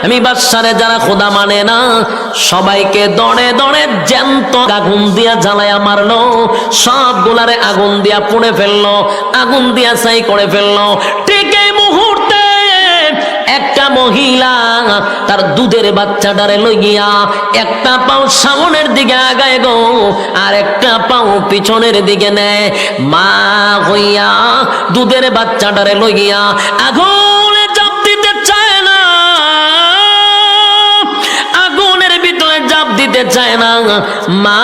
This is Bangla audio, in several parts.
আমি বাদশারে যারা খোদা মানে না সবাইকে দড়ে দড়ে জ্যান্ত আগুন দিয়া জ্বালায়া মারলো, সবগুলারে আগুন দিয়া পুড়ে ফেললো, আগুন দিয়া ছাই করে ফেললো। ঠিক এই মুহূর্তে একটা মহিলা তার দুধের বাচ্চাটারে লইয়া একটা পাও সামনের দিকে আগায় গো, আর একটা পাও পিছনের দিকে নেয়। মা হইয়া দুধের বাচ্চাটারে লইয়া আগুনে চাপ দিতে চায় না, আগুনের ভিতরে চাপ দিতে চায় না। মা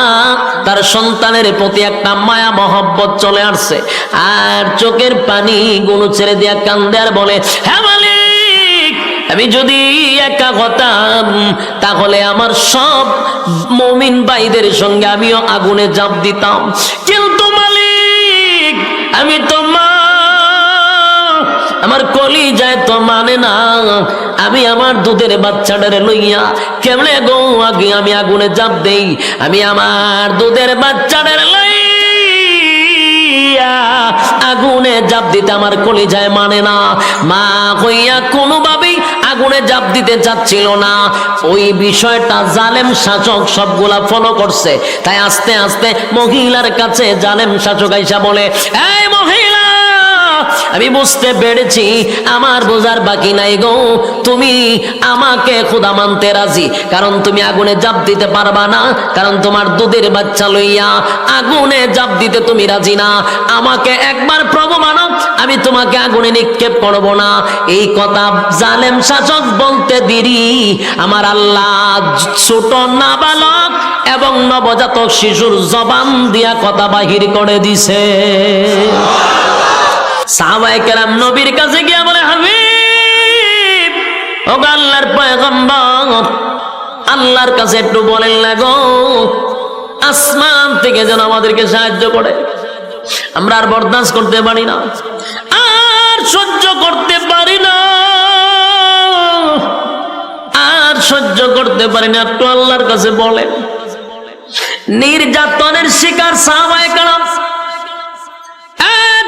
তার সন্তানের প্রতি একটা মায়া মহব্বত চলে আসছে, আর চোখের পানি গুলো ছেড়ে দিয়া কান্দে আর বলে, হ্যাঁ মালিক, আমি যদি একা হতাম তাহলে আমার সব মুমিন ভাইদের সঙ্গে আমিও আগুনে ঝাঁপ দিতাম, কিন্তু মালিক আমি তো মা, আমার কলিজায় তো মানে না, আমি আমার দুধের বাচ্চাটারে লইয়া কেমনে গো আগে আমি আগুনে ঝাঁপ দেই? আমি আমার দুধের বাচ্চাটারে লইয়া আগুনে ঝাঁপ দিতে আমার কলিজায় মানে না। মা হইয়া কোনোভাবেই আগুনে ঝাঁপ দিতে চাচ্ছিল না। ওই বিষয়টা জালেম শাসক সবগুলা ফলো করছে, তাই আস্তে আস্তে মহিলার কাছে জালেম শাসক আইসা বলে, এই মহিলা, আমি বুঝতে পেরেছি, আমার বোঝার বাকি নাই গো, তুমি আমাকে খোদা মানতে রাজি, কারণ তুমি আগুনে ঝাঁপ দিতে পারবা না, কারণ তোমার দুধের বাচ্চা লইয়া আগুনে ঝাঁপ দিতে তুমি রাজি না। আমাকে একবার প্রভু মানো, আমি তোমাকে আগুনে নিক্ষেপ করব না। এই কথা জালেম শাসক বলতে দেরি আমার আল্লাহ ছোট নাবালক এবং নবজাতক শিশুর জবান দিয়া কথা বাহির করে দিছে। সাহাবায়ে কেরাম নবীর কাছে গিয়া বলে, হাবিব, ও আল্লাহর পয়গম্বর, আল্লাহর কাছে একটু বলেন না গো, আসমান থেকে যেন আমাদেরকে সাহায্য করে, আমরা আর বরদাস্ত করতে পারি না, আর সহ্য করতে পারি না, আর সহ্য করতে পারি না, একটু আল্লাহর কাছে বলেন। নির্যাতনের শিকার সাহাবায়ে কেরাম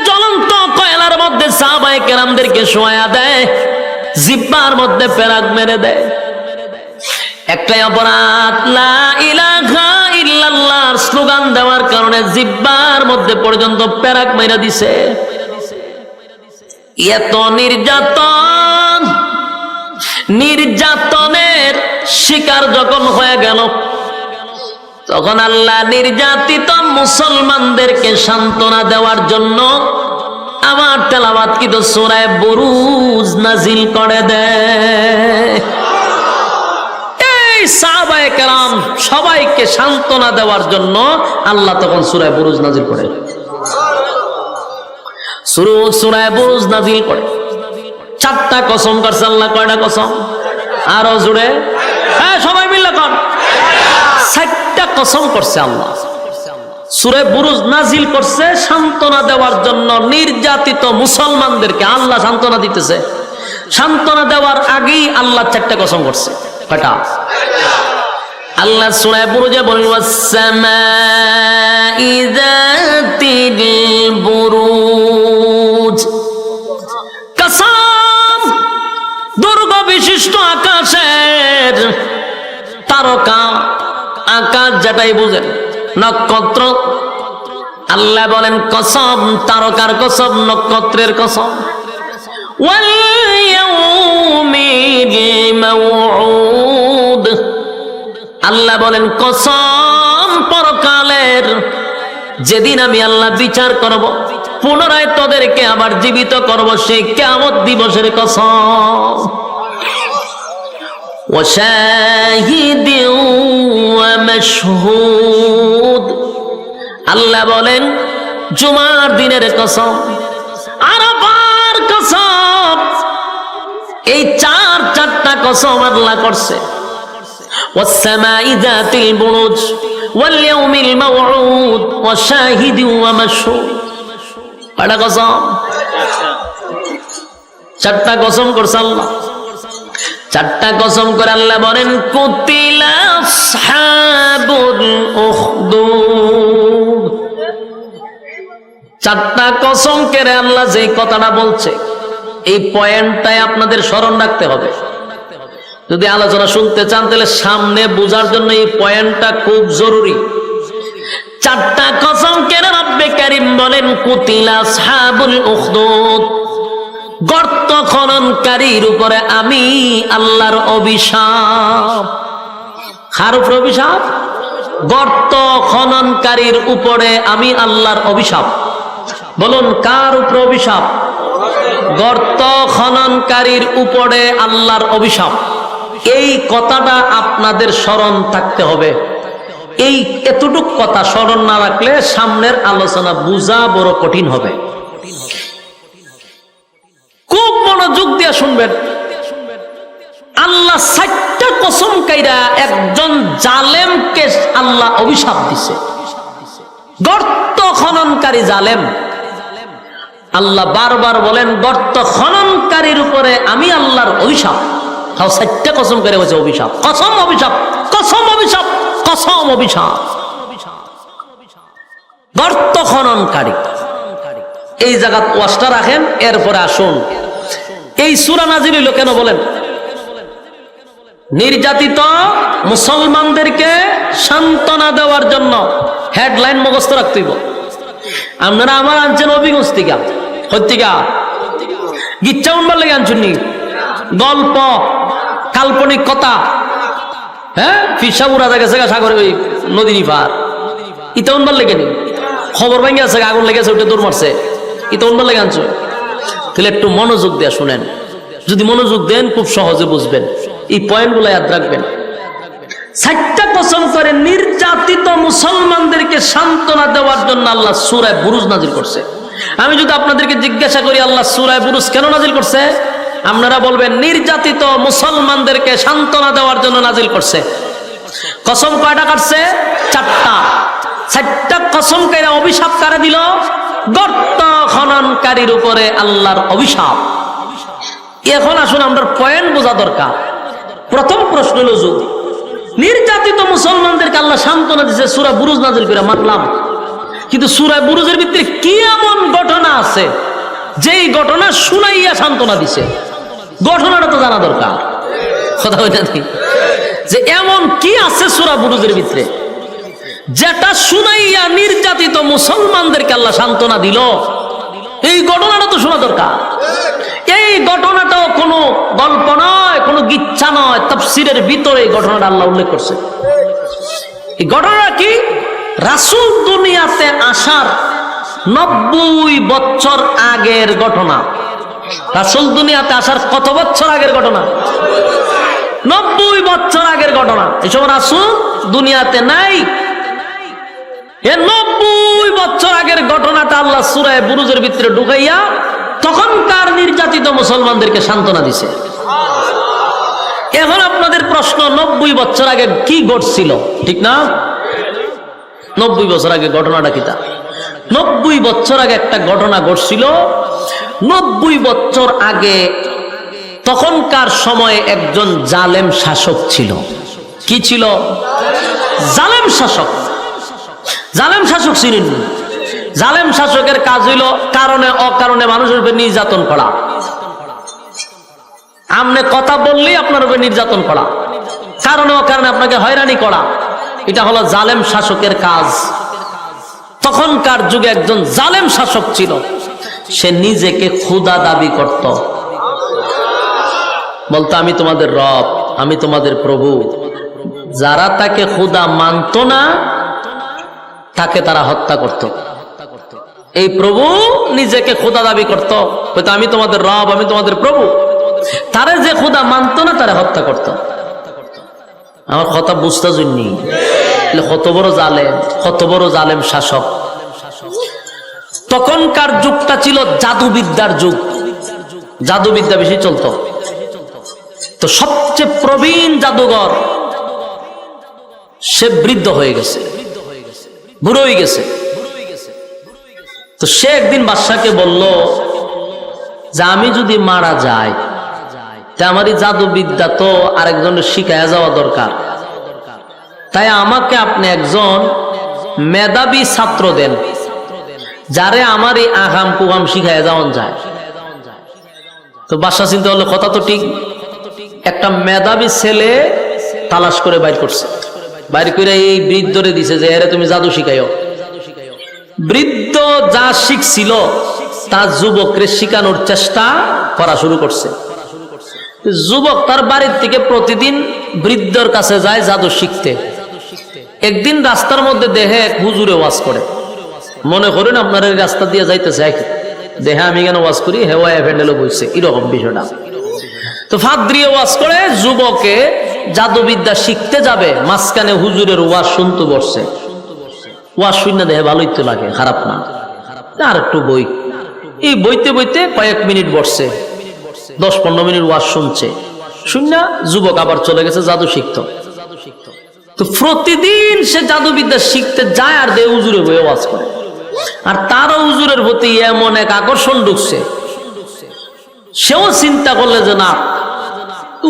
জ্বলন্ত কয়লার মধ্যে সাহাবায়ে কেরামদেরকে শোয়া দেয়, জিহ্বার মধ্যে পেরাক মেরে দেয়। একটাই অপরাধ, লা ইলাহা ইল্লাল্লাহর স্লোগান দেওয়ার কারণে জিহ্বার মধ্যে পর্যন্ত পেরাক মেরে দিছে। এত নির্যাতন, নির্যাতনের শিকার যখন হয়ে গেল, তখন আল্লাহ নির্যাতিত মুসলমানদেরকে সান্ত্বনা দেওয়ার জন্য আমার তেলাওয়াতকৃত সূরা বুরুজ নাজিল করে দেয়। এই সাহাবায়ে কেরাম সবাইকে সান্ত্বনা দেওয়ার জন্য আল্লাহ তখন সূরা বুরুজ নাজিল করে, সূরা বুরুজ নাজিল করে। 4টা কসম করছে আল্লাহ। কয়টা কসম? আরো জুড়ে, হ্যাঁ সবাই মিলে কর। 4টা কসম করছে আল্লাহ। সূরা বুরুজ নাজিল করছে সান্ত্বনা দেওয়ার জন্য নির্যাতিত মুসলমানদেরকে। আল্লাহ সান্ত্বনা দিতেছে, সান্ত্বনা দেওয়ার আগেই আল্লাহ 4টা কসম করছে। কয়টা? আল্লাহ সূরা বুরুজে বলেন, ওয়াস-সামাই যাতিল বুরুজ, কসম দুর্গ বিশিষ্ট আকাশের, তারকা আকাশ যেটাই বুঝেন, নক্ষত্র। আল্লাহ বলেন কসম, তারকার কসম, নক্ষত্রের কসম। ওয়াল ইয়াউমিল মাউউদ, আল্লাহ বলেন কসম পরকালের, যেদিন আমি আল্লাহ বিচার করব, পুনরায় তোদেরকে আবার জীবিত করব, সেই কিয়ামত দিবসের কসম। ওয়াশাহিদ ওয়া মাশহুদ, আল্লাহ বলেন জুমার দিনের কসম, আরাফার কসম। এই 4টা কসম আল্লাহ করছে। ওয়াস-সামাই যাতিল বুরুজ, ওয়াল ইয়াউমিল মাউউদ, ওয়াশাহিদ ওয়া মাশহুদ। কয়টা কসম? 4টা কসম করছে আল্লাহ। 4টা কসম করে আল্লাহ বলেন, কুতিলা আসহাবুল উখদুদ। 4টা কসম করে আল্লাহ যে কথাটা বলছে, এই পয়েন্টটাই আপনাদের স্মরণ রাখতে হবে। যদি আলোচনা শুনতে চান তাহলে সামনে বোঝার জন্য এই পয়েন্টটা খুব জরুরি। চারটা কসম কেনে রব্বে কারীম বলেন কুতিলা আসহাবুল উখদুদ, গর্ত খননকারীর উপরে আমি আল্লাহর অভিশাপ। কার উপর অভিশাপ? গর্ত খননকারীর উপরে আমি আল্লাহর অভিশাপ। বলুন কার উপর অভিশাপ? গর্ত খননকারীর উপরে আল্লাহর অভিশাপ। এই কথাটা আপনাদের স্মরণ থাকতে হবে। এই এতটুক কথা স্মরণ না রাখলে সামনের আলোচনা বোঝা বড় কঠিন হবে। খুব মনোযোগ দিয়ে শুনবেন। আল্লাহ 4টা কসম কাইরা একজন জালেমকে আল্লাহ অভিশাপ দিছে। গর্ত খননকারী জালেম, আল্লাহ বারবার বলেন গর্ত খননকারীর উপরে আমি আল্লাহর অভিশাপ। 4টা কসম করে হয়েছে অভিশাপ, কসম অভিশাপ, কসম অভিশাপ, কসম অভিশাপ। গর্ত খননকারী, এই জায়গা ওয়াজটা রাখেন। এরপরে আসুন এই সূরা নাযিল হইল কেন বলেন? নির্যাতিত মুসলমানদেরকে সান্ত্বনা দেওয়ার জন্য। হেডলাইন মুখস্থ রাখতে হইব। আপনারা আমার আনছেন অভিগঞ্জ থেকে, হত্যিকা গিচ্ছা উনবার লেগে আনছেন নি? গল্প, কাল্পনিক কথা, হ্যাঁ ফিসা উড়া গেছে সাগর ওই নদী নিপার, ইটা উনবার লেগে নি? খবর ভেঙে আছে, আগুন লেগেছে, ওটা দৌড় মারছে, ইটা উনবার লেগে আনছো? তাহলে একটু মনোযোগ দিয়ে শুনেন। যদি মনোযোগ দেন খুব সহজে বুঝবেন। এই পয়েন্টগুলো ইয়াদ রাখবেন। 4টা কসম করে নির্যাতিত মুসলমানদেরকে সান্ত্বনা দেওয়ার জন্য আল্লাহ সূরা বুরুজ নাজিল করছে। আমি যদি আপনাদেরকে জিজ্ঞাসা করি আল্লাহ সূরা বুরুজ কেন নাজিল করছে, আপনারা বলবেন নির্যাতিত মুসলমানদেরকে সান্ত্বনা দেওয়ার জন্য নাজিল করছে। কসম কয়টা কাটছে? 4টা। 4টা কসম করে অভিশাপ কারে দিল? গর্ত খননকারীর উপরে আল্লাহর অভিশাপ। এখন আসুন আমরা পয়েন্ট বোঝা দরকার। প্রথম প্রশ্ন হলো, যদি নির্যাতিত মুসলমানদেরকে আল্লাহ সান্ত্বনা দিছে সূরা বুরুজ নাজিল করে, মানলাম, কিন্তু সূরা বুরুজের ভিতরে কি এমন ঘটনা আছে যেই ঘটনা শুনাইয়া সান্ত্বনা দিছে? ঘটনাটা তো জানা দরকার। কথা বলতে যে এমন কি আছে সূরা বুরুজের ভিতরে যেটা শুনাইয়া নির্যাতিত মুসলমানদেরকে আল্লাহ সান্ত্বনা দিল? এই ঘটনাটা তো শোনা দরকার। এই ঘটনাটাও কোনো গল্প নয়, কোনো গিচ্ছা নয়, তাফসীরের ভিতরে এই ঘটনাটা আল্লাহ উল্লেখ করছে। এই ঘটনাটা কি? রাসূল দুনিয়াতে আসার 90 বছর আগের ঘটনা। রাসূল দুনিয়াতে আসার কত বছর আগের ঘটনা? 90 বছর আগের ঘটনা। এই সময় রাসূল দুনিয়াতে নাই। এই 90 বছর আগের ঘটনাটা আল্লাহ সূরা বুরুজের ভিতরে ঢুকাইয়া তখনকার নির্যাতিত মুসলমানদেরকে সান্ত্বনা দিছে। এখন আপনাদের প্রশ্ন, 90 বছর আগে কি ঘটছিল? ঠিক না? 90 বছর আগে ঘটনাটা কি? 90 বছর আগে একটা ঘটনা ঘটছিল। 90 বছর আগে তখনকার সময়ে একজন জালেম শাসক ছিল। কি ছিল? জালেম শাসক। জালেম শাসক ছিলেন। জালেম শাসকের কাজ হইল কারণে অকারণে মানুষের উপর নির্যাতন করা। আপনি কথা বললেই আপনার উপর নির্যাতন করা, কারণে অকারণে আপনাকে হয়রানি করা। এটা হলো জালেম শাসকের কাজ। তখনকার যুগে একজন জালেম শাসক ছিল। সে নিজেকে খোদা দাবি করত, বলতো আমি তোমাদের রব, আমি তোমাদের প্রভু। যারা তাকে খোদা মানত না তাকে তারা হত্যা করত। এই প্রভু নিজেকে খোদা দাবি করত, হয়তো আমি তোমাদের রব, আমি তোমাদের প্রভু। তারে যে খোদা মানত না তারা হত্যা করত। আমার কথা বুঝতে জন্যি কত বড় জালেম, কত বড় জালেম শাসক। তখনকার যুগটা ছিল জাদুবিদ্যার যুগ। জাদুবিদ্যা বেশি চলতো। তো সবচেয়ে প্রবীণ জাদুঘর সে বৃদ্ধ হয়ে গেছে, বুড়ো হয়ে গেছে। তো সে একদিন বাদশাকে বলল যে আমি যদি মারা যাই তা আমার এই জাদুবিদ্যা তো আরেকজনের শিখাইয়া যাওয়া দরকার, তাই আমাকে আপনি একজন মেধাবী ছাত্র দেন যারে আমার এই আগাম কুগাম শিখাইয়া যাওয়ান যায়। তো বাদশা চিন্তা হলো কথা তো ঠিক, একটা মেধাবী ছেলে তালাশ করে বাইর করছে, বাইর করে এই বৃদ্ধরে দিছে যে এরে তুমি জাদু শিখাইও। বৃদ্ধ যা শিখছিল তা যুবকরে শিখানোর চেষ্টা করা শুরু করছে। যুবক তার বাড়ির থেকে প্রতিদিন বৃদ্ধর কাছে যায় জাদু শিখতে। একদিন রাস্তার মধ্যে দেখে এক হুজুরে ওয়াজ করে। মনে করেন আপনার এই রাস্তা দিয়ে যাইতেছে, দেখে আমি কেন ওয়াজ করি, হেওয়া ফ্যান্ডেলও বইছে, এরকম বিষয়টা। তো ফাদ্রিয়ে ওয়াজ করে, যুবকে জাদুবিদ্যা শিখতে যাবে, মাঝখানে হুজুরের ওয়াজ শুনতে বসছে। ওয়াজ শুনে দেখে ভালোই তো লাগে, খারাপ না, আর একটু বই। এই বইতে বইতে কয়েক মিনিট বসছে, 10-15 মিনিট ওয়াজ শুনছে। শুননা যুবক আবার চলে গেছে জাদু শিখতো। তো প্রতিদিন সে জাদুবিদ্যা শিখতে যায় আর দে হুজুরে বইয়ে ওয়াজ করে। আর তারও হুজুরের প্রতি এমন এক আকর্ষণ ঢুকছে, সেও চিন্তা করলে যে না,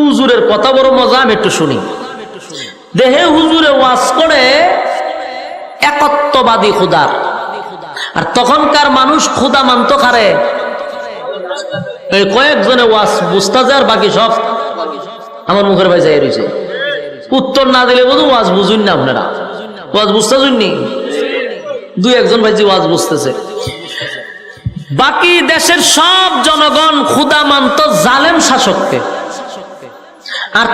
হুজুরের কথা বড় মজা, আমি একটু শুনি। দেহে হুজুরে ওয়াজ করে একত্ববাদী খুদার। আর তখনকার মানুষ খুদা মানত কারে? কয়েকজনে ওয়াজ বুঝতে যায়, আর বাকি সব আমার মুখের ভাই যাই রয়েছে। উত্তর না দিলে বোধ ওয়াজ বুঝুন না, আপনারা ওয়াজ বুঝতে শুননি, 2-1 ভাই যে ওয়াজ বুঝতেছে। বাকি দেশের সব জনগণ খুদা মানত জালেম শাসককে। আর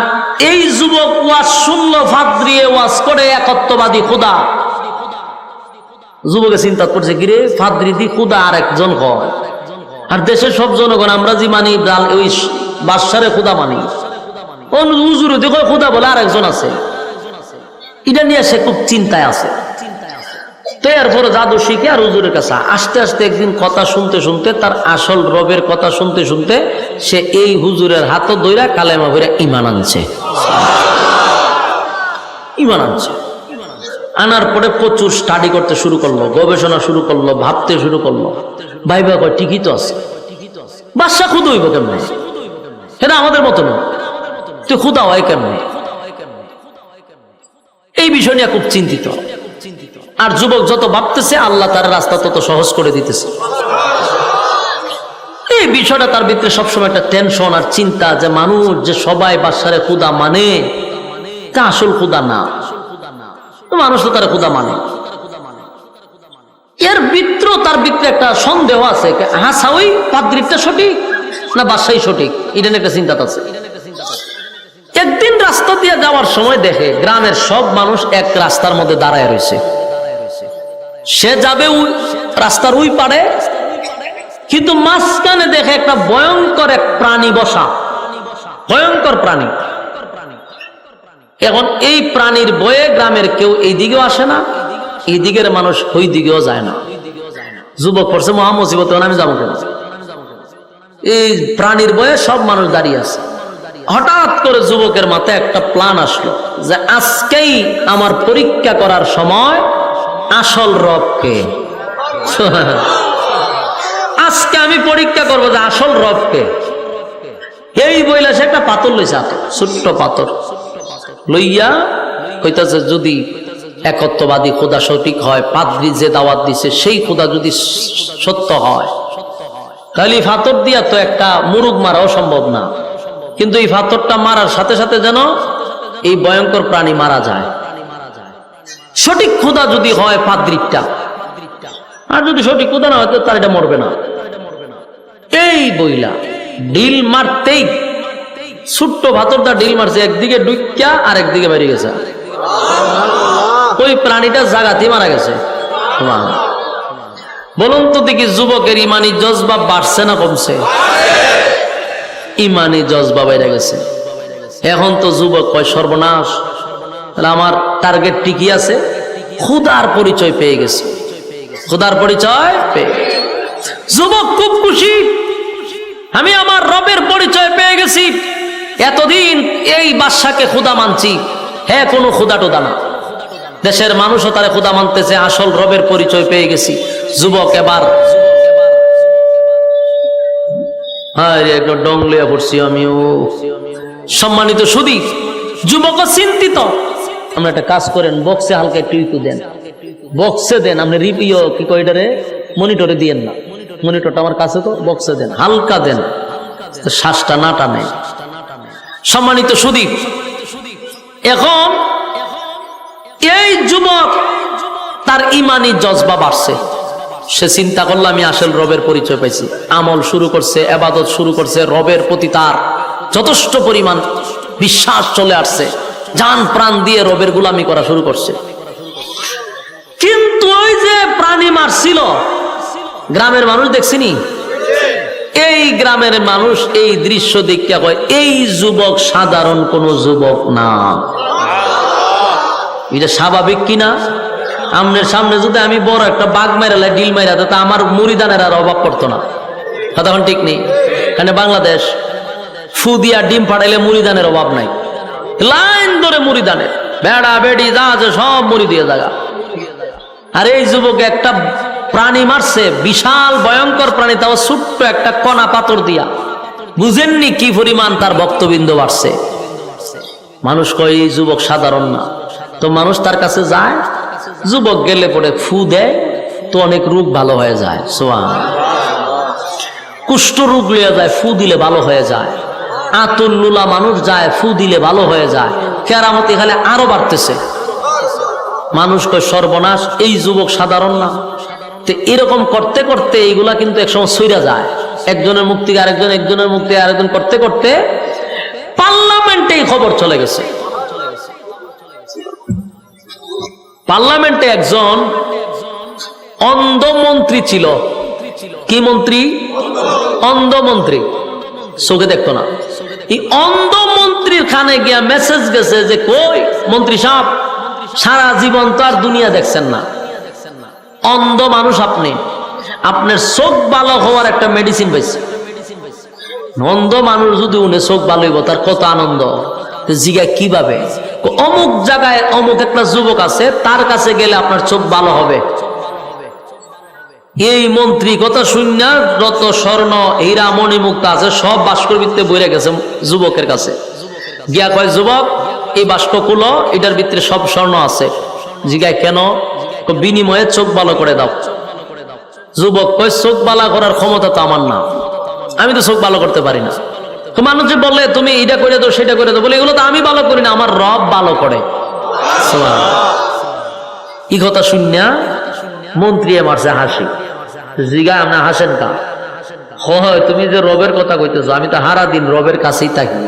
এই যুবক ওয়াজ শুনলো, ফাদ্রিয়ে ওয়াজ করে একত্ববাদী খুদা। যুবকে চিন্তা করছে, কিরে ফাদ্রি দি খুদা আর একজন হয়, আর দেশের সব জনগণ আমরা যে মানি ওই বাদশারে খুদা মানি, হুজুরে দেখো খুদা বলে আর একজন আছে। এটা নিয়ে সে খুব চিন্তায় আছে। তো এরপরে জাদু শিখে আর হুজুরের কাছে আস্তে আস্তে একদিন কথা শুনতে শুনতে, তার আসল রবের কথা শুনতে শুনতে, সে এই হুজুরের হাত ধইরা কালেমা ভরে ঈমান আনছে। ঈমান আনছে, আনার পরে প্রচুর স্টাডি করতে শুরু করলো, গবেষণা শুরু করলো, ভাবতে শুরু করলো। ভাইবা কয় ঠিকই তো আছে, বাদশা খুদ হইব কেমন? এটা আমাদের মতো না, তুই খুদা হয় কেমন? এই বিষয় নিয়ে খুব চিন্তিত। আর যুবক যত ভাবতেছে, আল্লাহ তার রাস্তা তত সহজ করে দিতেছে। এই বিষয়টা তার ভিতরে সবসময় একটা টেনশন আর চিন্তা, যে মানুষ যে সবাই বাদশারে খুদা মানে, তা আসল খুদা না। মানুষ তো তারা খুদা মানে। এর ভিতরে তার ভিতরে একটা সন্দেহ আছে, হাসা ওই পাদ্রিটা সঠিক না বাদশাই সঠিক, এটা একটা চিন্তা আছে। একদিন রাস্তা দিয়ে যাওয়ার সময় দেখে গ্রামের সব মানুষ এক রাস্তার মধ্যে দাঁড়ায় রয়েছে। সে যাবে রাস্তার ওই পারে, কিন্তু মাঝখানে দেখে একটা ভয়ঙ্কর এক প্রাণী বসা, ভয়ঙ্কর প্রাণী। এখন এই প্রাণীর ভয়ে গ্রামের কেউ এই দিকেও আসে না, এই দিকের মানুষ ওই দিকেও যায় না। যুবক পড়ছে মহা মুসিবত, আমি যাবো কেন? এই প্রাণীর ভয়ে সব মানুষ দাঁড়িয়ে আছে। হঠাৎ করে যুবকের মাথায় একটা প্ল্যান আসলো, যে আজকেই আমার পরীক্ষা করার সময় আসল রবকে। আজকে আমি পরীক্ষা করবো যে আসল রবকে। এই বইলা সে একটা পাথর লইছে, ছোট্ট পাথর লইয়া কইতাছে, যদি একত্ববাদী খোদা সঠিক হয়, পাদ্রী যে দাওয়াত দিছে সেই খোদা যদি সত্য হয়, তাহলে পাথর দিয়া তো একটা মুরুগ মারাও সম্ভব না। কিন্তু এই পাথরটা মারার সাথে সাথে যেন এই ভয়ঙ্কর প্রাণী মারা যায়। সঠিক খোদা যদি হয় পাদ্রীটা, আর যদি সঠিক খোদা না হয় তার এটা মরবে না। এই বইলা ডিল মারতেই ছোট্ট পাথরটা ডিল মারছে, একদিকে ডুইকা আর একদিকে বেরিয়ে গেছে। ওই প্রাণীটা জাগাতেই মারা গেছে। বলুন তো দেখি, যুবকের ইমানি জজবা বাড়ছে না কমছে? ইমানি জজবা বেড়ে গেছে। এখন তো যুবক কয় সর্বনাশ, তাহলে আমার টার্গেট ঠিকই আছে, খুদার পরিচয় পেয়ে গেছে। খুদার পরিচয় পেয়ে যুবক খুব খুশি, আমি আমার রবের পরিচয় পেয়ে গেছি। এতদিন এই বাদশাকে খুদা মানছি, হ্যাঁ কোনো খুদা টোদা না, দেশের মানুষও তারা খুদা মানতেছে, আসল রবের পরিচয় পেয়ে গেছি। যুবক এবার একটু ডং লইয়া পড়ছি আমিও। সম্মানিত সুধী, যুবক চিন্তিত। আমরা একটা কাজ করেন, বক্সে হালকা একটু ইকু দেন, বক্সে দেন। আপনি রিপিও কি কয়টারে মনিটরে দিয়েন না, মনিটরটা আমার কাছে তো, বক্সে দেন, হালকা দেন, শ্বাসটা না টানে। সম্মানিত সুদী, এখন এই যুবক তার ইমানি জজবা বাড়ছে। সে চিন্তা করলো আমি আসল রবের পরিচয় পাইছি, আমল শুরু করছে, ইবাদত শুরু করছে, রবের প্রতি তার যথেষ্ট পরিমাণ বিশ্বাস চলে আসছে, জান প্রাণ দিয়ে রবের গোলামি করা শুরু করছে। কিন্তু ওই যে প্রাণী মারছিল, গ্রামের মানুষ দেখছিনি, এই গ্রামের মানুষ এই দৃশ্য দেখিয়া কয় এই যুবক সাধারণ কোন যুবক না। এটা স্বাভাবিক কিনা? আমনের সামনে যদি আমি বড় একটা বাঘ মাইরালে ডিল মাইরা তা আমার মুড়িদানের আর অভাব পড়তো না। কথা ঠিক নেই? এখানে বাংলাদেশ, ফু দিয়া ডিম ফাটাইলে মুড়িদানের অভাব নাই, লাইন ধরে মুড়িদানের, বেড়া বেড়ি যা আছে সব মুড়ি দিয়ে জায়গা। আর এই যুবক একটা প্রাণী মারছে, বিশাল ভয়ঙ্কর প্রাণী, তাও ছোট্ট একটা কণা পাথর দিয়া। বুঝেননি কি পরিমাণ তার ভক্তবৃন্দ বাড়ছে। মানুষ কয় এই যুবক সাধারণ না, তো মানুষ তার কাছে যায়, যুবক গেলে পরে ফু দেয়, তো অনেক রোগ ভালো হয়ে যায়। কুষ্ঠ রোগ লিয়ে যায়, ফু দিলে ভালো হয়ে যায়। আতুল্লুলা মানুষ যায়, ফু দিলে ভালো হয়ে যায়। কেরামতি খালে আরো বাড়তেছে। মানুষ কয় সর্বনাশ, এই যুবক সাধারণ না। তো এরকম করতে করতে এইগুলা কিন্তু একসময় সইরা যায়, একজনের মুখ থেকে আরেকজন, একজনের মুখ থেকে আরেকজন, করতে করতে পার্লামেন্টে এই খবর চলে গেছে। পার্লামেন্টে একজন অন্ধ মন্ত্রী ছিল। কি মন্ত্রী? অন্ধ মন্ত্রী, চোখে দেখতো না। এই অন্ধ মন্ত্রীর খানে গিয়া মেসেজ গেছে যে কই মন্ত্রী সাহেব, সারা জীবন তো আর দুনিয়া দেখছেন না, অন্ধ মানুষ আপনি, আপনার চোখ ভালো হওয়ার একটা মেডিসিন পাইছে। অন্ধ মানুষ যদি উনি চোখ ভালো হইব, তার কত আনন্দ। জিগা কিভাবে? অমুক জায়গায় অমুক একটা যুবক আছে, তার কাছে গেলে আপনার চোখ ভালো হবে। এই মন্ত্রী কথা শুননা যত স্বর্ণ হীরা মণিমুক্তা আছে সব বাস্কর ভিতরে বইরে গেছে যুবকের কাছে। গিয়া কয় যুবক, এই বাস্ক খুলো, এটার ভিতরে সব স্বর্ণ আছে। জিগায় কেন? বিনিময়ে চোখ ভালো করে দাও। যুবক কয় চোখ ভালো করার ক্ষমতা তো আমার না, আমি তো চোখ ভালো করতে পারি না। তো মানুষ যে বলে তুমি এটা করে দাও সেটা করে দাও, বলে এগুলো তো আমি ভালো করি না, আমার রব ভালো করে। এই কথা শুনিয়া মন্ত্রী মারছে হাসি। জিগা আপনি হাসেন কা? হয় তুমি যে রবের কথা কইতেছো, আমি তো হারা দিন রবের কাছেই থাকি।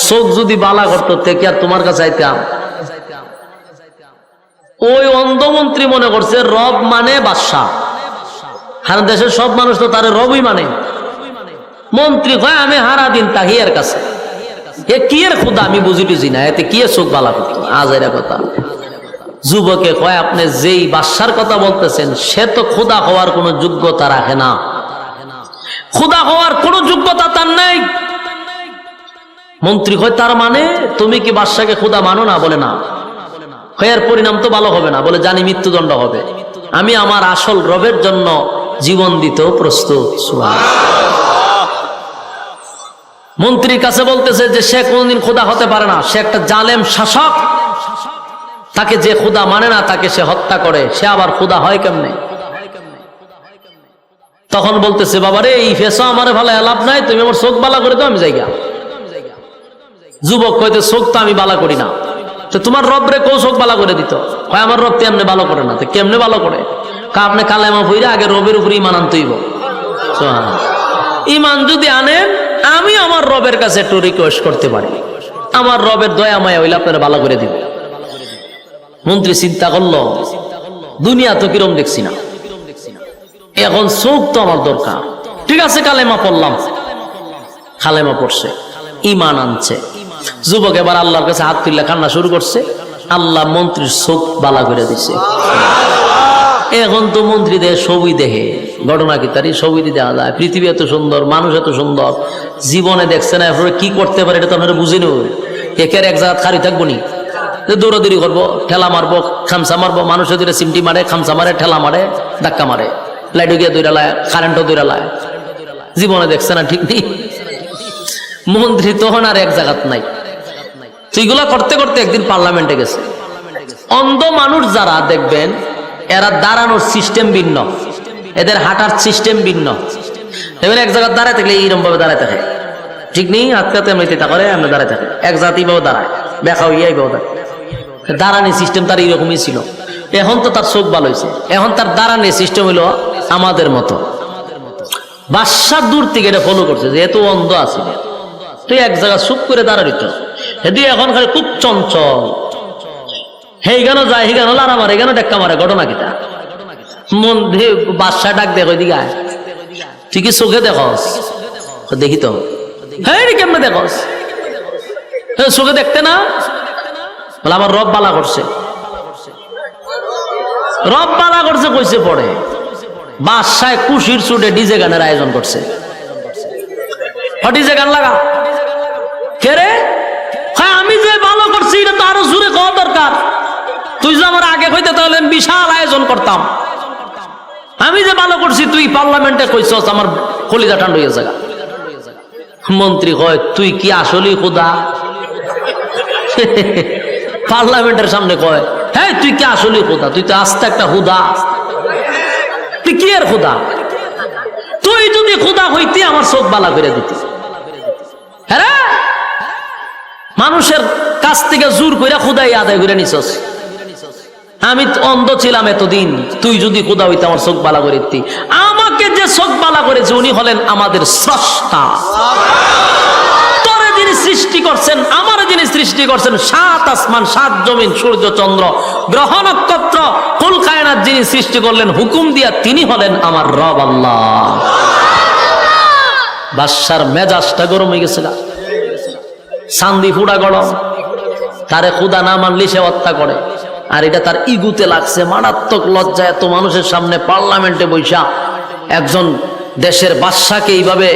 চোখ যদি বালা করতো কি আর তোমার কাছে আইতাম? ওই অন্ধমন্ত্রী মনে করছে রব মানে বাদশাহ, আর দেশের সব মানুষ তো তার রবই মানে। মন্ত্রী কয় আমি হারা দিন তাহি এর কাছে, এ কি এর খুদা আমি বুঝি টুঝি না, এতে কি চোখ বালা করতো? আজ এর কথা। যুবকে কয় আপনি যেই বাদশার কথা বলতেছেন সে তো খোদা হওয়ার কোন যোগ্যতা রাখে না, খোদা হওয়ার কোন যোগ্যতা তার নাই। মন্ত্রী কয় তার মানে তুমি কি বাদশাকে খোদা মানো না? বলে না। এর পরিণাম তো ভালো হবে না, বলে জানি মৃত্যুদণ্ড হবে, আমি আমার আসল রবের জন্য জীবন দিতেও প্রস্তুত। মন্ত্রীর কাছে বলতেছে যে সে কোনদিন খোদা হতে পারে না, সে একটা জালেম শাসক, তাকে যে খোদা মানে না তাকে সে হত্যা করে, সে আবার খোদা হয় কেমনে? তখন বলতেছে বাবারে এই ফেসা আমার ভালো লাভ নাই, তুমি আমার চোখ বালা করে তো আমি জায়গা। যুবক কইতে চোখ তো আমি বালা করি না, তো তোমার রব রে কেউ চোখ বালা করে দিত? হয় আমার রব তেমনি ভালো করে না, তো কেমনে ভালো করে? আপনি কালেমা পড়ে আগে রবের উপরে ইমান আনতে হইব। ইমান যদি আনেন আমি আমার রবের কাছে একটু রিকোয়েস্ট করতে পারি, আমার রবের দয়া মায়া হইলে আপনারা ভালো করে দিবে। মন্ত্রী চিন্তা করলো দুনিয়া তো কিরম দেখছি না, এখন চোখ তো আমার দরকার। ঠিক আছে কালেমা পড়লাম, কালেমা পড়ছে, ইমান আনছে। যুবক এবার আল্লাহর কাছে হাত তুললে কান্না শুরু করছে, আল্লাহ মন্ত্রীর চোখ বালা করে দিছে। এখন তো মন্ত্রী দেখে ছবি দেখে, ঘটনা কি তারই ছবি দেখা যায়। পৃথিবী এত সুন্দর, মানুষ এত সুন্দর, জীবনে দেখছে না, এরপরে কি করতে পারে এটা তো আপনারা বুঝিনি। একের এক জায়গা খারি থাকবো নি, দৌড়াদৌড়ি করবো, ঠেলা মারবো, খামসা মারবো, মানুষের দুইটা সিমটি মারে, খামসা মারে, ঠেলা মারে, ধাক্কা মারে, লাইটও গিয়ে দৌড়া লায়, কারেন্টও দৌড়া লায়। জীবনে দেখছে না, ঠিক নেই। মন্ত্রী তখন আর এক জায়গাত নাই। এইগুলা করতে করতে একদিন পার্লামেন্টে গেছে। অন্ধ মানুষ যারা দেখবেন এরা দাঁড়ানোর সিস্টেম ভিন্ন, এদের হাঁটার সিস্টেম ভিন্ন। এবার এক জায়গায় দাঁড়ায় থাকলে এইরকম ভাবে দাঁড়ায় থাকে, ঠিক নেই, আজকে এমনি তা করে আমরা দাঁড়ায় থাকি, এক জাতি বাবু দাঁড়ায়, দেখা হইয়াই বাবু দাঁড়ানি সিস্টেম তার এইরকমই ছিল। এখন তো তার চোখ ভালো হয়েছে, এখন তার দাঁড়ানি সিস্টেম হইলো আমাদের মতো। বাদশা দূর থেকে এটা ফলো করছে, যেহেতু অন্ধ আছে, তুই এক জায়গা চুপ করে দাঁড়াইত, হেদি এখন খালি খুব চঞ্চল, হেই গানো যায়, হি গানো লারা মারে, গানো দেখা মারে, ঘটনা কিতা মন বাদশা ডাক দেখ, ওইদিকে আয়, তুই কি চোখে দেখস? দেখি তো, হ্যাঁ কেমনে দেখস? চোখে দেখতে না? বলে আমার রব বালা করছে, রব বালা করছে কইছে পড়ে। বাদশায় খুশির চুটে ডিজে গানের আয়োজন করছে, ডিজে গান লাগা কে রে? হ্যাঁ আমি যে ভালো করছি এটা তো আরো জোরে খাওয়া দরকার, তুই যে আমার আগে কইতে তাহলে বিশাল আয়োজন করতাম। আমি যে ভালো করছি তুই পার্লামেন্টে কইছস, আমার কলিজা ঠান্ডা হয়ে যায়। মন্ত্রী কয় তুই কি আসলেই খোদা? পার্লামেন্টের সামনে কয় হ্যাঁ তুই কি আসলেই খোদা? তুই তো আস্তে একটা হুদা, তুই কি এর খোদা? তুই যদি খোদা হইতি আমার চোখ বালা করে দিতি। হ্যাঁ মানুষের কাছ থেকে জোর করে খোদাই আদায় করে নিছস। আমি অন্ধ ছিলাম এতদিন, তুই যদি খোদা হইতে আমার চোখ বালা করে দিতি। আমাকে যে চোখ বালা করেছে উনি হলেন আমাদের স্রষ্টা। তোরে যিনি সৃষ্টি করছেন, আমার যিনি সৃষ্টি করছেন, সাত আসমান, সাত জমিন, সূর্য চন্দ্র, গ্রহ নক্ষত্র, কুল কায়নাত যিনি সৃষ্টি করলেন হুকুম দিয়া, তিনি হলেন আমার রব আল্লাহ। বাদশার মেজাজটা গরম হয়ে গেছিল, চান্দি ফুড়া গরম, তারে খোদা না মানলে সে হত্যা করে। আর এটা তার ইগুতে লাগছে, মারাত্মক লজ্জা। এত মানুষের সামনে পার্লামেন্টে বৈশা একজন দেশের বাদশাকে এইভাবে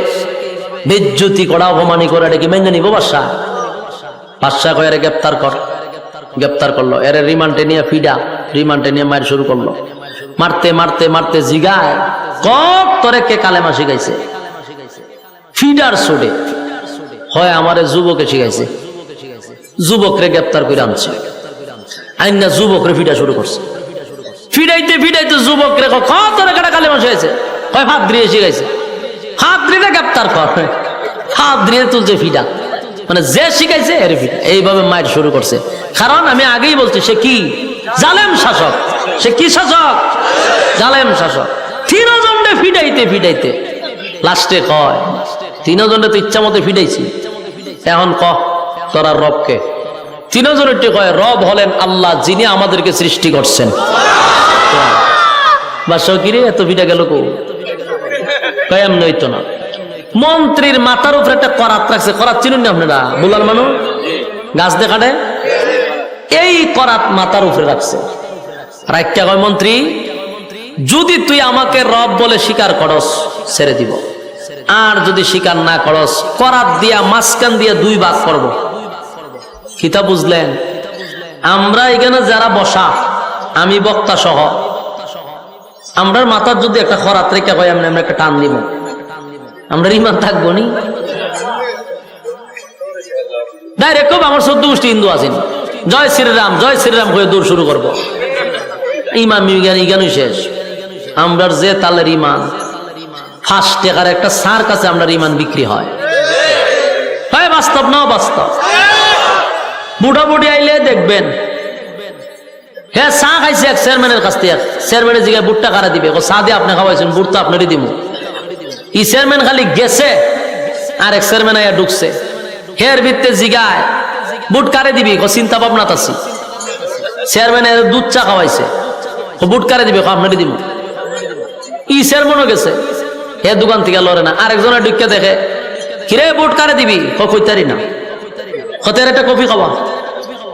বেজ্জতি করা, অপমানি করা, এটা কি মেনে নিব? বাদশা বাদশা কয় এরে গ্রেপ্তার কর। গ্রেপ্তার করলো, এরে রিমান্ডে নিয়ে ফিডা, রিমান্ডে নিয়ে মার শুরু করলো। মারতে মারতে মারতে জিগায় কক তোরে কে কালেমা শিখাইছে? ফিডার সুডে হয় আমারে যুবকে শিখাইছে। যুবকরে গ্রেপ্তার করে আনছে, আইনা যুবকরে ফিডা শুরু করছে। ফিডাইতে ফিডাইতে যুবকরে তোরে কেটা কালেমা শিখাইছে? হয় হাত দিয়ে শিখাইছে। হাত দিয়ে গ্রেপ্তার কর, হাত দিয়ে তুলছে ফিডা, মানে যে শিখাইছে এর ফিডা। এইভাবে মায়ের শুরু করছে। কারণ আমি আগেই বলছি সে কি জালেম শাসক। সে কি শাসক? জালেম শাসক। তিনজনে ফিডাইতে ফিডাইতে লাস্টে কয় তিনজনে তো ইচ্ছা মতো ফিডাইছি, এখন ক তোরা রবকে? তিনজনের কয় রব হলেন আল্লাহ, যিনি আমাদেরকে সৃষ্টি করছেন। বাদশা কিরে এত ফিডা গেল কো? কয়াম নইতো না। মন্ত্রীর মাথার উপরে একটা করাত রাখছে, করাত চিনুন না আপনারা? বুলার মানুষ গাছ দেখাটে, এই করাত মাথার উপরে রাখছে। রাখতে কয় মন্ত্রী যদি তুই আমাকে রব বলে স্বীকার করস ছেড়ে দিব, আর যদি স্বীকার না করস করাত দিয়া মাঝখান দিয়া দুই ভাগ করব। কিতা বুঝলেন? আমরা এখানে যারা বসা, আমি বক্তা সহ, আমরার মাথার যদি একটা খরাত রেখে কয় আমরা একটা টান দিব, আমরা ইমান থাকবো নি? ডাইরেক্ট আমার 14 গোষ্ঠী হিন্দু আছেন, জয় শ্রীরাম হয়ে দূর শুরু করবো। ইমান ইগানই শেষ। আমরা যে তালের ইমান 5 টাকার একটা সার কাছে আমরা ইমান বিক্রি হয়। বাস্তব না বাস্তব? বুড়া বুড়ি আইলে দেখবেন হ্যাঁ চা খাইছে এক চেয়ারম্যানের কাছ থেকে, চেয়ারম্যানের জিগায় বুটটা কারা দিবে? চা দিয়ে আপনি খাওয়াইছেন, বুট তো আপনারই দিব। ই চেয়ারম্যান খালি গেছে আর এক চেয়ারম্যান আইয়া ঢুকছে, হের ভিত্তে জিগায় বুট কারে দিবি? চিন্তা ভাবনা আছি। চেয়ারম্যানের দুধ চা খাওয়াইছে, বুট কারে দিবে? আপনারই দিব। ই চেয়ারম্যানও গেছে, হে দোকান থেকে লড়ে না। আরেকজনের ঢুকে দেখে কিরে বুট কারে দিবি? কইতারি না। হতে একটা কফি খাওয়া,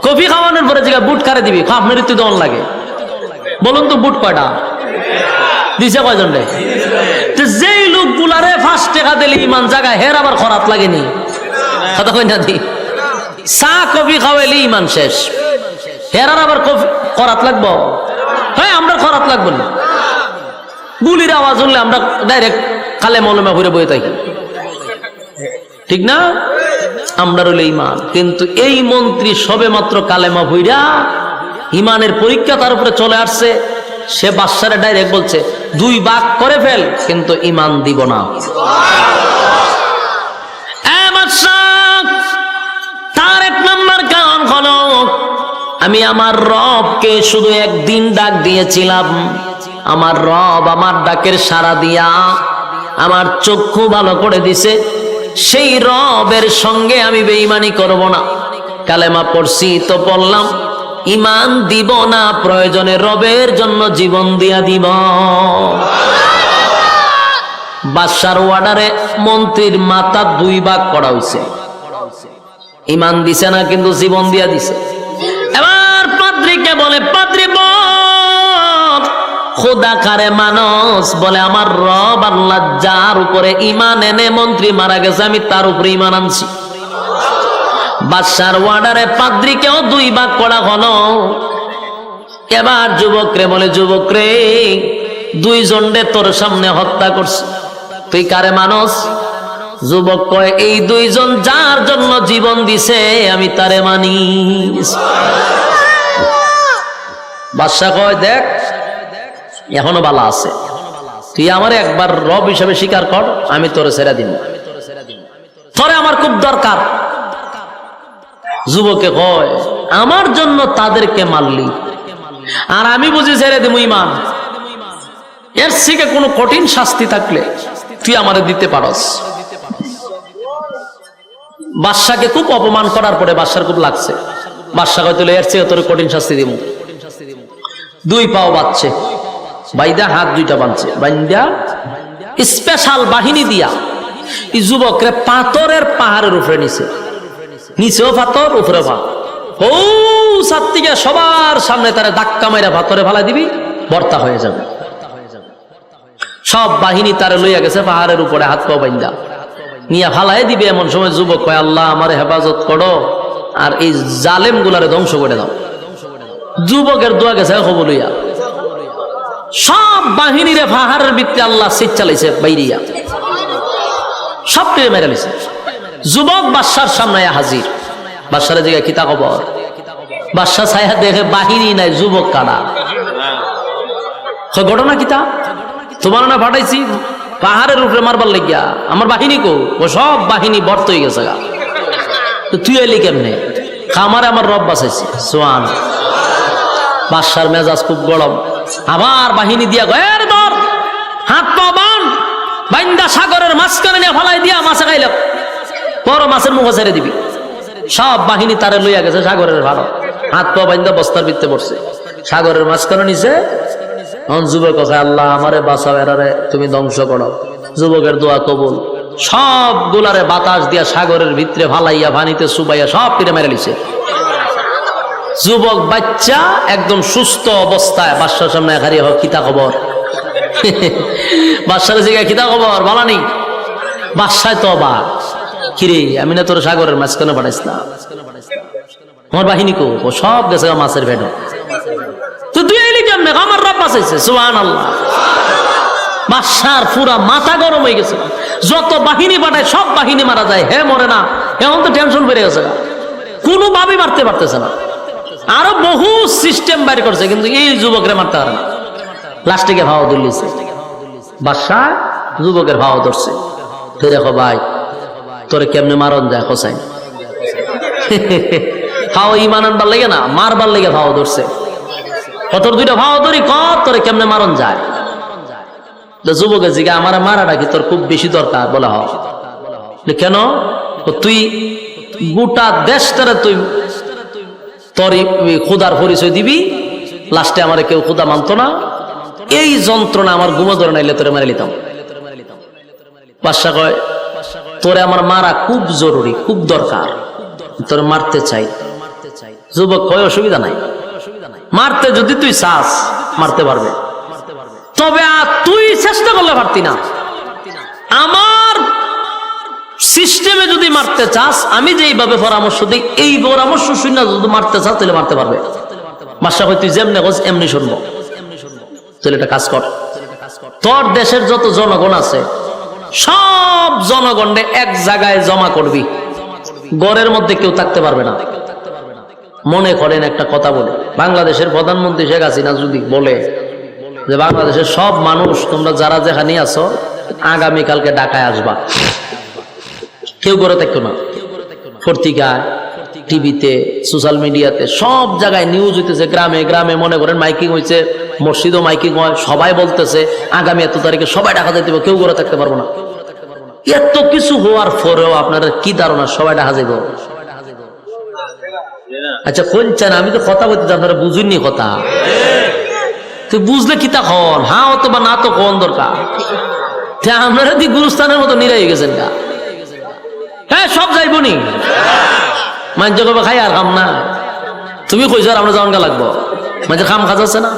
কফি খাওয়ানোর পরে জিগা বুট কারে দিবি? আপনারই তো দন লাগে। বলুন তো বুট কয়টা দিছে? কয়জন রে? যেই লোক গুলারে 5 টাকা দিলে ইমান জায়গায়, হের আবার খরাত লাগেনি? কথা কই না দি? চা কফি খাওয়াইলে ইমান শেষ, হের আবার কফি খরাত লাগবো? হ্যাঁ আমরা খরাত লাগবো না। গুলির আওয়াজ শুনলে আমরা ডাইরেক্ট কালে মলমে ঘুরে বয়ে থাকি, ঠিক না? আমরা রইল ইমান। কিন্তু এই মন্ত্রী সবে মাত্র কালেমা ভইরা ইমানের পরীক্ষা তার উপরে চলে আসছে, সে বাদশারে ডাইরেক্ট বলছে 2 ভাগ করে ফেল, কিন্তু ইমান দিব না। আমি আমার রবকে শুধু একদিন ডাক দিয়েছিলাম, আমার রব আমার ডাকের সাড়া দিয়া আমার চক্ষু ভালো করে দিছে। সেই রবের সঙ্গে আমি বেঈমানি করব না। কালেমা পড়ছি তো বললাম, ঈমান দিব না, প্রয়োজনে রবের জন্য জীবন দিয়া দিব। বাদশার অর্ডারে মন্ত্রীর মাথা 2 ভাগ করা হয়েছে। ঈমান দিছে না, কিন্তু জীবন দিয়া দিছে। এবার পাদ্রীকে বলে, পাদ্রী বল খোদা কারে মানুষ? বলে আমার রব আল্লাহ যার উপরে ঈমান এনে মন্ত্রী মারা গেছে, আমি তার উপরে ঈমান আনছি। বাদশার অর্ডারে পাদ্রীকেও 2 ভাগ করা হলো। এবার যুবকরে বলে, যুবক রে, 2 জনরে তোর সামনে হত্যা করছে, তুই কারে মানুষ? যুবক কয়, এই 2 জন যার জন্য জীবন দিছে আমি তারে মানি। বাদশা কয়, দেখ এখনো বালা আছে, তুই আমার একবার রব হিসেবে স্বীকার কর, আমি তোরে ছেড়ে দিব, তোরে আমার খুব দরকার। যুবকে কয়, আমার জন্য তাদেরকে মারলি আর আমি বুঝি ছেড়ে দিব ঈমান? এর থেকে কোনো কঠিন শাস্তি থাকলে তুই আমারে দিতে পারস। বাদশাকে খুব অপমান করার পরে বাদশার খুব লাগছে। বাদশা কয়, তুই এর থেকে তোর কঠিন শাস্তি দিব। 2 পাও বাঁধছে, বাইদা হাত 2টা বাঁধছে, বাইন্দা স্পেশাল বাহিনী দিয়া এই যুবকরে পাথরের পাহাড়ের উপরে নিছে, নিচেও পাথর উপরে পাথর। ও সাত্তিকে সবার সামনে তারা ধাক্কা মাইরা পাথরে ফালাই দিবি, বর্তা হয়ে যাবে। সব বাহিনী তারে লইয়া গেছে পাহাড়ের উপরে, হাত পা বাইন্দা নিয়া ফালাই দিবে। এমন সময় যুবক কয়, আল্লাহ আমারে হেফাজত করো আর এই জালেম গুলারে ধ্বংস করে দাও। যুবকের দোয়া গেছে খবর লইয়া, সব বাহিনীরে পাহাড়ের ভিতরে আল্লাহ সিট চালাইছে বাইরিয়া, সব টেনে মেরে লিছে। যুবক বাদশার সামনে হাজির। বাদশার দিকে কিতা খবর? বাদশা ছায়া দেখে বাহিনী নাই, যুবক কানা। ঘটনা কিতা? তোমার না পাঠাইছি পাহাড়ের উপরে মারবার লাগিয়া, আমার বাহিনী কো? ও সব বাহিনী বর্ত হয়ে গেছে গা। তুই এলি কেমনে? খামারে আমার রব বাঁচাইছি। সোয়ান। বাদশার মেজাজ খুব গরম, আবার বাহিনী দিয়া গয়ের ধর, হাত পা বান, বাইন্দা সাগরের মাঝখানে নিয়ে ফালাই দিয়া মাছে খাইল, বড় মাছের মুখে ছেড়ে দিবি। সব বাহিনী তারে লইয়া গেছে সাগরের ভালো, হাত পা বাইন্দা বস্তার ভিতরে পড়ছে, সাগরের মাঝখানে নিছে। যুবক কথা, আল্লাহ আমারে বাঁচাও, এরারে তুমি ধ্বংস করো। যুবকের দোয়া কবুল। সব গুলারে বাতাস দিয়া সাগরের ভিতরে ফালাইয়া পানিতে চুবাইয়া সব তীরে মেরে লিছে। যুবক বাচ্চা একদম সুস্থ অবস্থায় বাদশার সামনে হারিয়ে হোক, কিতা খবর? বাদশার জায়গায় কিতা খবর বলানি? বাদশায় তো অবাক, কিরে আমি না তোর সাগরের মাঝখানে পাঠাইছিলাম, আমার বাহিনী কো? ও সব গেছে মাছের ভেড়। তো তুই এলি কেমনে? আমার রব বাঁচাইছে। সুবহানাল্লাহ। বাদশার পুরা মাথা গরম হয়ে গেছে। যত বাহিনী পাঠায় সব বাহিনী মারা যায়, হে মরে না। এখন তো টেনশন বেড়ে গেছে, কোনোভাবেই মারতে পারতেছে না। আরো বহু সিস্টেম বাইর করছে, কিন্তু এই যুবকরে মারতে পারে না। লাস্টে গিয়ে ভাও ধরলিছে বাদশা, যুবকের ভাও ধরছে। তুই দেখো ভাই, তোরে কেমনে মারন যায় হোসাইন। ভাও ইমান আনবার লেগে না, মারবার লেগে ভাও ধরছে। তোর 2টা ভাও ধরি, কত তোরে কেমনে মারন যায়। যুবকের জিগা, আমার মারাটা কি তোর খুব বেশি দরকার? বলা হয় কেন? তুই গোটা দেশটারে তুই তোর খুদার পরিচয় দিবি, লাস্টে আমার কেউ খুদা মানত না, এই যন্ত্রণা আমার ঘুমো ধরে নাইলে তোরে মারে লিতাম। বাদশা কয়, তোরে আমার মারা খুব জরুরি, খুব দরকার, তোরে মারতে চাই। যুবক কয়, অসুবিধা নাই, মারতে যদি তুই চাস মারতে পারবে, তবে তুই চেষ্টা করলে পারতি না। আমার সিস্টেমে যদি মারতে চাস, আমি যেইভাবে পরামর্শ দিই, এই পরামর্শ শুনে যদি মারতে চাস তাহলে মারতে পারবে। বাদশা কয়, তুই যেমনি কস এমনি শুনবো, তাহলে একটা কাজ কর, তোর দেশের যত জনগণ আছে সব জনগণে এক জায়গায় জমা করবি, গড়ের মধ্যে কেউ থাকতে পারবে না। মনে করেন একটা কথা বলে, বাংলাদেশের প্রধানমন্ত্রী শেখ হাসিনা যদি বলে যে বাংলাদেশের সব মানুষ তোমরা যারা যেখানে আছো আগামীকালকে ঢাকায় আসবা, কেউ করে থাকতো না, পত্রিকায় টিভিতে, সোশ্যাল মিডিয়াতে সব জায়গায় নিউজ হইতেছে, গ্রামে গ্রামে মনে করেন মাইকিং হয়েছে, মসজিদও মাইকিং হয়, সবাই বলতেছে আগামী এত তারিখে সবাই ঢাকা যাইতে হবে, কেউ ঘরে থাকতে পারবো না। এত কিছু হওয়ার পরেও আপনারা কি ধারণা সবাই ঢাকা যাইব? আচ্ছা কোন চান, আমি তো কথা বলতে আপনারা বুঝুননি কথা, তুই বুঝলে কি তা হন, হ্যাঁ অথবা না তো কোন দরকার। আপনারা দি গুরুস্থানের মতো নিরাই গেছেন গা, হ্যাঁ সব যাইব নি মাঞ্জ খাই আর খাম না, তুমি কইছো আর আমরা যাওয়ান গা লাগবো, মাঝে খাম খাজ আছে না।